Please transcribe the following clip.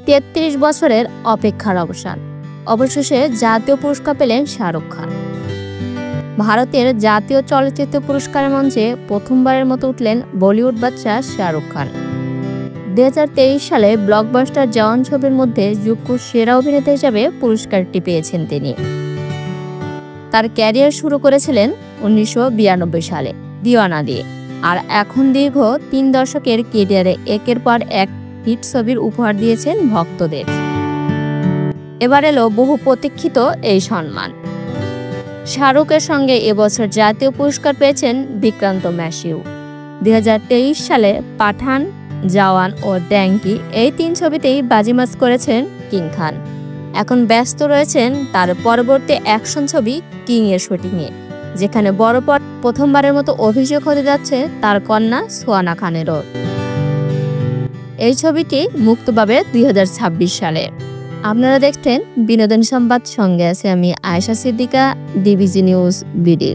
33 বছরের অপেক্ষার অবসান। অবশেষে জাতীয় পুরস্কার পেলেন শাহরুখ খান। ভারতের জাতীয় চলচ্চিত্র পুরস্কারের মঞ্চে প্রথমবারের মতো উঠলেন বলিউড বাদশা শাহরুখ খান। 2023 সালে ব্লকবাস্টার জওয়ান ছবির মধ্যে যুগ্ম সেরা অভিনেতা হিসেবে পুরস্কারটি পেয়েছেন তিনি। তার ক্যারিয়ার শুরু করেছিলেন 1992 সালে দিওয়ানা দিয়ে, আর এখন দীর্ঘ 3 দশকের ক্যারিয়ারে একের পর এক হিট ছবির উপহার দিয়েছেন ভক্তদের। এবার এলো বহু প্রতীক্ষিত এই সম্মান। শাহরুখের সঙ্গে এবছর জাতীয় পুরস্কার পেয়েছেন বিক্রান্ত ম্যাসিউ। 2023 সালে পাঠান, জওয়ান ও ড্যাঙ্কি এই 3 ছবিতেই বাজিমাত করেছেন কিং খান। এখন ব্যস্ত রয়েছেন তার পরবর্তী অ্যাকশন ছবি কিং এর শুটিংয়ে, যেখানে প্রথমবারের মতো অভিযোগ হতে যাচ্ছে তার কন্যা সোয়ানা খানেরও। এই ছবিটি মুক্তি পাবে 2026 সালে। আপনারা দেখছেন বিনোদন সংবাদ, সঙ্গে আছে আমি আয়েশা সিদ্দিকা, ডিবিজি নিউজ বিডি।